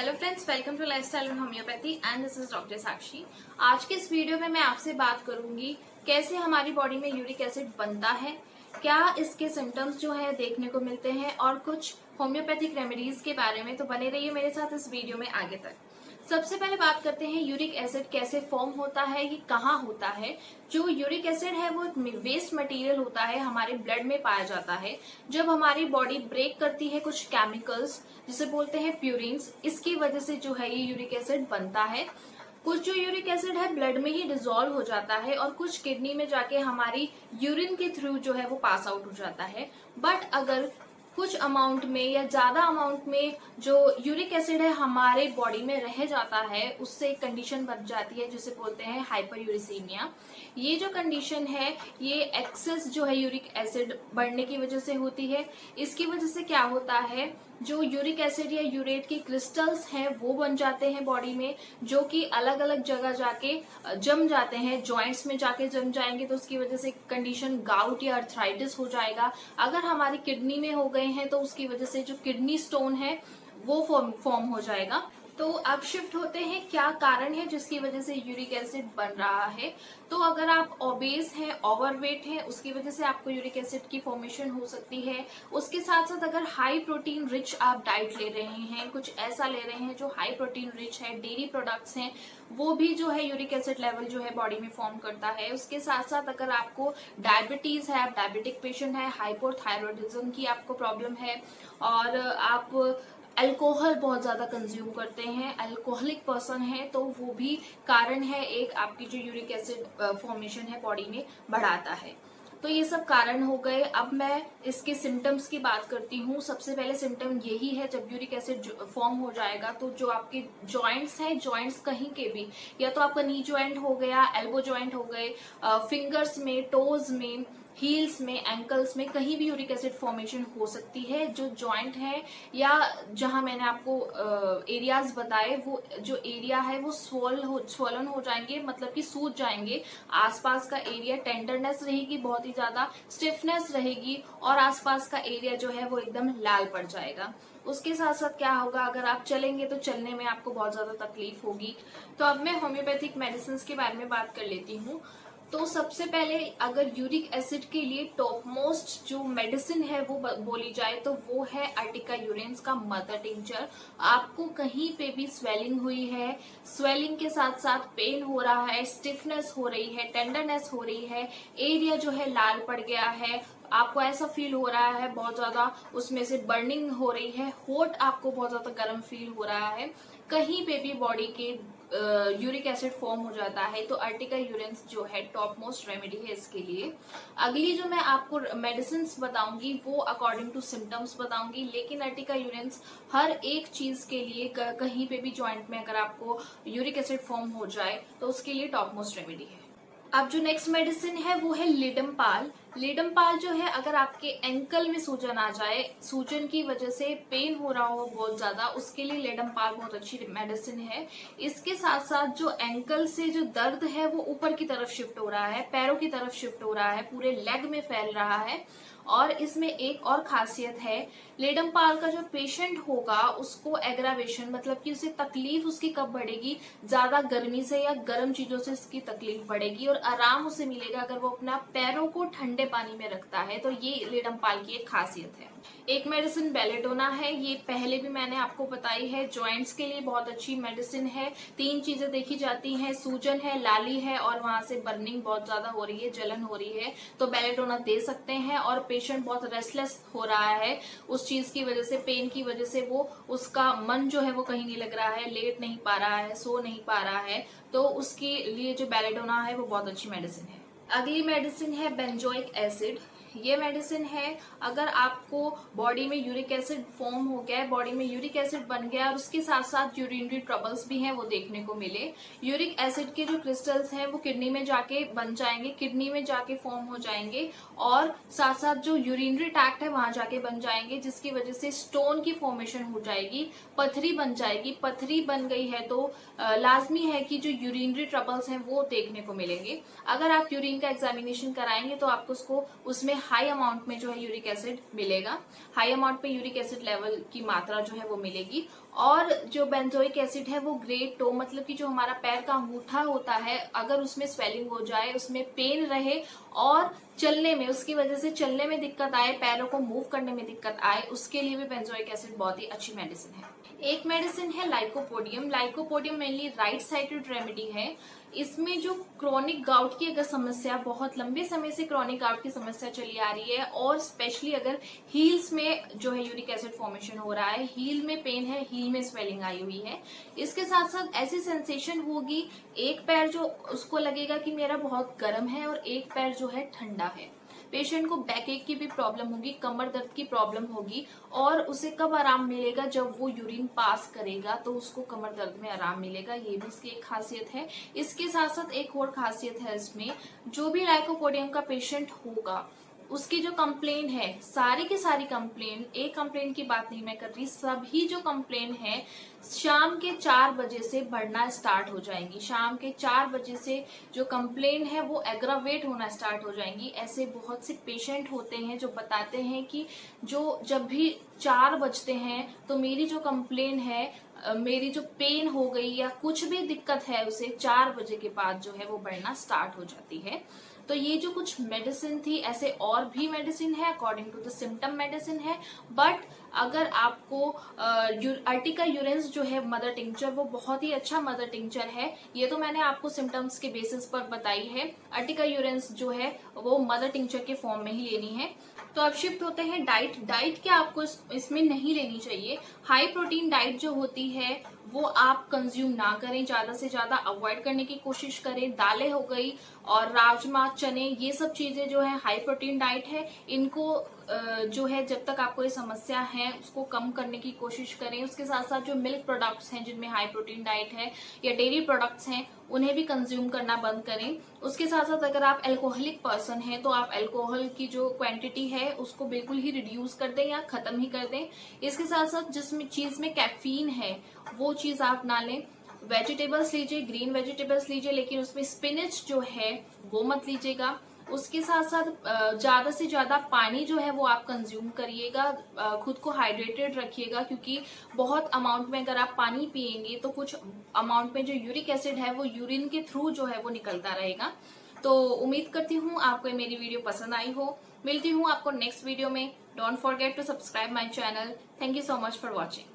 Hello friends, welcome to lifestyle and homeopathy and this is doctor Sakshi. आज के इस video में मैं आपसे बात करूंगी कैसे हमारी बॉडी में यूरिक एसिड बनता है, क्या इसके सिम्टम्स जो है देखने को मिलते हैं और कुछ होम्योपैथिक रेमेडीज के बारे में। तो बने रहिए मेरे साथ इस वीडियो में आगे तक। सबसे पहले बात करते हैं यूरिक एसिड कैसे फॉर्म होता है, ये कहाँ होता है। जो यूरिक एसिड है वो वेस्ट मटेरियल होता है, हमारे ब्लड में पाया जाता है। जब हमारी बॉडी ब्रेक करती है कुछ केमिकल्स जिसे बोलते हैं प्यूरिन्स, इसकी वजह से जो है ये यूरिक एसिड बनता है। कुछ जो यूरिक एसिड है ब्लड में ही डिसॉल्व हो जाता है और कुछ किडनी में जाके हमारी यूरिन के थ्रू जो है वो पास आउट हो जाता है। बट अगर कुछ अमाउंट में या ज्यादा अमाउंट में जो यूरिक एसिड है हमारे बॉडी में रह जाता है, उससे एक कंडीशन बन जाती है जिसे बोलते हैं हाइपरयूरिसीमिया। ये जो कंडीशन है ये एक्सेस जो है यूरिक एसिड बढ़ने की वजह से होती है। इसकी वजह से क्या होता है, जो यूरिक एसिड या यूरेट के क्रिस्टल्स हैं वो बन जाते हैं बॉडी में, जो कि अलग अलग जगह जाके जम जाते हैं। जॉइंट्स में जाके जम जाएंगे तो उसकी वजह से कंडीशन गाउट या अर्थराइटिस हो जाएगा। अगर हमारी किडनी में हो गए हैं तो उसकी वजह से जो किडनी स्टोन है वो फॉर्म हो जाएगा। तो अब शिफ्ट होते हैं क्या कारण है जिसकी वजह से यूरिक एसिड बन रहा है। तो अगर आप ओबेस हैं, ओवरवेट हैं, उसकी वजह से आपको यूरिक एसिड की फॉर्मेशन हो सकती है। उसके साथ साथ अगर हाई प्रोटीन रिच आप डाइट ले रहे हैं, कुछ ऐसा ले रहे हैं जो हाई प्रोटीन रिच है, डेयरी प्रोडक्ट्स हैं, वो भी जो है यूरिक एसिड लेवल जो है बॉडी में फॉर्म करता है। उसके साथ साथ अगर आपको डायबिटीज है, आप डायबिटिक पेशेंट है, हाइपोथायरॉयडिज्म की आपको प्रॉब्लम है और आप अल्कोहल बहुत ज्यादा कंज्यूम करते हैं, अल्कोहलिक पर्सन है, तो वो भी कारण है एक, आपकी जो यूरिक एसिड फॉर्मेशन है बॉडी में बढ़ाता है। तो ये सब कारण हो गए। अब मैं इसके सिम्टम्स की बात करती हूँ। सबसे पहले सिम्टम यही है, जब यूरिक एसिड फॉर्म हो जाएगा तो जो आपके जॉइंट्स हैं, जॉइंट्स कहीं के भी, या तो आपका नी जॉइंट हो गया, एल्बो जॉइंट हो गए, फिंगर्स में, टोज में, हील्स में, एंकल्स में, कहीं भी यूरिक एसिड फॉर्मेशन हो सकती है। जो जॉइंट है या जहां मैंने आपको एरियाज बताए, वो जो एरिया है वो स्वोलन हो जाएंगे, मतलब कि सूज जाएंगे। आसपास का एरिया टेंडरनेस रहेगी, बहुत ही ज्यादा स्टिफनेस रहेगी और आसपास का एरिया जो है वो एकदम लाल पड़ जाएगा। उसके साथ साथ क्या होगा, अगर आप चलेंगे तो चलने में आपको बहुत ज्यादा तकलीफ होगी। तो अब मैं होम्योपैथिक मेडिसिन के बारे में बात कर लेती हूँ। तो सबसे पहले अगर यूरिक एसिड के लिए टॉप मोस्ट जो मेडिसिन है वो बोली जाए तो वो है अर्टिका यूरेंस का मदर टिंचर। आपको कहीं पे भी स्वेलिंग हुई है, स्वेलिंग के साथ साथ पेन हो रहा है, स्टिफनेस हो रही है, टेंडरनेस हो रही है, एरिया जो है लाल पड़ गया है, आपको ऐसा फील हो रहा है बहुत ज्यादा, उसमें से बर्निंग हो रही है, होठ आपको बहुत ज्यादा गर्म फील हो रहा है, कहीं पे भी बॉडी के यूरिक एसिड फॉर्म हो जाता है, तो अर्टिका यूरेंस जो है टॉप मोस्ट रेमेडी है इसके लिए। अगली जो मैं आपको मेडिसिन बताऊंगी वो अकॉर्डिंग टू सिम्टम्स बताऊंगी, लेकिन अर्टिका यूरेंस हर एक चीज के लिए, कहीं पे भी जॉइंट में अगर आपको यूरिक एसिड फॉर्म हो जाए तो उसके लिए टॉप मोस्ट रेमेडी है। अब जो नेक्स्ट मेडिसिन है वो है लिडमपाल। लिडमपाल जो है, अगर आपके एंकल में सूजन आ जाए, सूजन की वजह से पेन हो रहा हो बहुत ज्यादा, उसके लिए लिडमपाल बहुत अच्छी मेडिसिन है। इसके साथ साथ जो एंकल से जो दर्द है वो ऊपर की तरफ शिफ्ट हो रहा है, पैरों की तरफ शिफ्ट हो रहा है, पूरे लेग में फैल रहा है। और इसमें एक और खासियत है, लिडमपाल का जो पेशेंट होगा उसको एग्रावेशन, मतलब कि उसे तकलीफ उसकी कब बढ़ेगी, ज्यादा गर्मी से या गर्म चीजों से उसकी तकलीफ बढ़ेगी और आराम उसे मिलेगा अगर वो अपना पैरों को ठंडे पानी में रखता है। तो ये लिडमपाल की एक खासियत है। एक मेडिसिन बेलेडोना है, ये पहले भी मैंने आपको बताई है, जॉइंट्स के लिए बहुत अच्छी मेडिसिन है। 3 चीजें देखी जाती हैं, सूजन है, लाली है और वहां से बर्निंग बहुत ज्यादा हो रही है, जलन हो रही है, तो बेलेडोना दे सकते हैं। और पेशेंट बहुत रेस्टलेस हो रहा है उस चीज की वजह से, पेन की वजह से, वो उसका मन जो है वो कहीं नहीं लग रहा है, लेट नहीं पा रहा है, सो नहीं पा रहा है, तो उसके लिए जो बेलेडोना है वो बहुत अच्छी मेडिसिन है। अगली मेडिसिन है बेंजोइक एसिड। ये मेडिसिन है, अगर आपको बॉडी में यूरिक एसिड फॉर्म हो गया है, बॉडी में यूरिक एसिड बन गया और उसके साथ साथ यूरिनरी ट्रबल्स भी हैं वो देखने को मिले, यूरिक एसिड के जो क्रिस्टल्स हैं वो किडनी में जाके बन जाएंगे, किडनी में जाके फॉर्म हो जाएंगे और साथ साथ जो यूरिनरी ट्रैक्ट है वहां जाके बन जाएंगे, जिसकी वजह से स्टोन की फॉर्मेशन हो जाएगी, पथरी बन जाएगी। पथरी बन गई है तो लाजमी है कि जो यूरिनरी ट्रबल्स हैं वो देखने को मिलेंगे। अगर आप यूरिन का एग्जामिनेशन कराएंगे तो आपको उसको उसमें हाई अमाउंट में जो है यूरिक एसिड मिलेगा, हाई अमाउंट में यूरिक एसिड लेवल की मात्रा जो है वो मिलेगी और जो बेंजोइक एसिड है वो ग्रेड टो, मतलब कि जो हमारा पैर का अंगूठा होता है, अगर उसमें स्वेलिंग हो जाए, उसमें पेन रहे और चलने में, उसकी वजह से चलने में दिक्कत आए, पैरों को मूव करने में दिक्कत आए, उसके लिए भी बेंजोइक एसिड बहुत ही अच्छी मेडिसिन है। एक मेडिसिन है lycopodium. Lycopodium mainly right sided remedy है। इसमें जो क्रोनिक गाउट की अगर समस्या, बहुत लंबे समय से क्रोनिक गाउट की समस्या चली आ रही है, और स्पेशली अगर हील्स में जो है यूरिक एसिड फॉर्मेशन हो रहा है, हील में पेन है, हील में स्वेलिंग आई हुई है, इसके साथ साथ ऐसी सेंसेशन होगी, एक पैर जो उसको लगेगा कि मेरा बहुत गर्म है और एक पैर जो है ठंडा है। पेशेंट को बैक एक की भी प्रॉब्लम होगी, कमर दर्द की प्रॉब्लम होगी, और उसे कब आराम मिलेगा, जब वो यूरिन पास करेगा तो उसको कमर दर्द में आराम मिलेगा। ये भी इसकी एक खासियत है। इसके साथ साथ एक और खासियत है इसमें, जो भी लाइकोपोडियम का पेशेंट होगा उसकी जो कंप्लेन है, सारी की सारी कंप्लेन, एक कंप्लेन की बात नहीं मैं कर रही, सभी जो कंप्लेन है शाम के 4 बजे से बढ़ना स्टार्ट हो जाएंगी। शाम के 4 बजे से जो कंप्लेन है वो एग्रावेट होना स्टार्ट हो जाएंगी। ऐसे बहुत से पेशेंट होते हैं जो बताते हैं कि जो जब भी 4 बजते हैं तो मेरी जो कंप्लेन है, मेरी जो पेन हो गई या कुछ भी दिक्कत है, उसे 4 बजे के बाद जो है वो बढ़ना स्टार्ट हो जाती है। तो ये जो कुछ मेडिसिन थी, ऐसे और भी मेडिसिन है according to the symptom medicine है। बट अगर आपको अर्टिका यूरेंस जो है मदर टिंचर, वो बहुत ही अच्छा मदर टिंचर है। ये तो मैंने आपको सिम्टम्स के बेसिस पर बताई है। अर्टिका यूरेंस जो है वो मदर टिंचर के फॉर्म में ही लेनी है। तो अब शिफ्ट होते हैं डाइट क्या आपको इसमें नहीं लेनी चाहिए। हाई प्रोटीन डाइट जो होती है वो आप कंज्यूम ना करें, ज्यादा से ज्यादा अवॉइड करने की कोशिश करें। दालें हो गई और राजमा, चने, ये सब चीजें जो है हाई प्रोटीन डाइट है, इनको जो है जब तक आपको ये समस्या है उसको कम करने की कोशिश करें। उसके साथ साथ जो मिल्क प्रोडक्ट्स हैं जिनमें हाई प्रोटीन डाइट है, या डेयरी प्रोडक्ट्स हैं, उन्हें भी कंज्यूम करना बंद करें। उसके साथ साथ अगर आप अल्कोहलिक पर्सन हैं तो आप अल्कोहल की जो क्वांटिटी है उसको बिल्कुल ही रिड्यूस कर दें या खत्म ही कर दें। इसके साथ साथ जिसमें चीज में कैफीन है वो चीज आप ना लें। वेजिटेबल्स लीजिए, ग्रीन वेजिटेबल्स लीजिए, लेकिन उसमें स्पिनच जो है वो मत लीजिएगा। उसके साथ साथ ज्यादा से ज्यादा पानी जो है वो आप कंज्यूम करिएगा। खुद को हाइड्रेटेड रखिएगा, क्योंकि बहुत अमाउंट में अगर आप पानी पिएंगे तो कुछ अमाउंट में जो यूरिक एसिड है वो यूरिन के थ्रू जो है वो निकलता रहेगा। तो उम्मीद करती हूँ आपको मेरी वीडियो पसंद आई हो। मिलती हूँ आपको नेक्स्ट वीडियो में। Don't forget to subscribe my channel. Thank you so much for watching.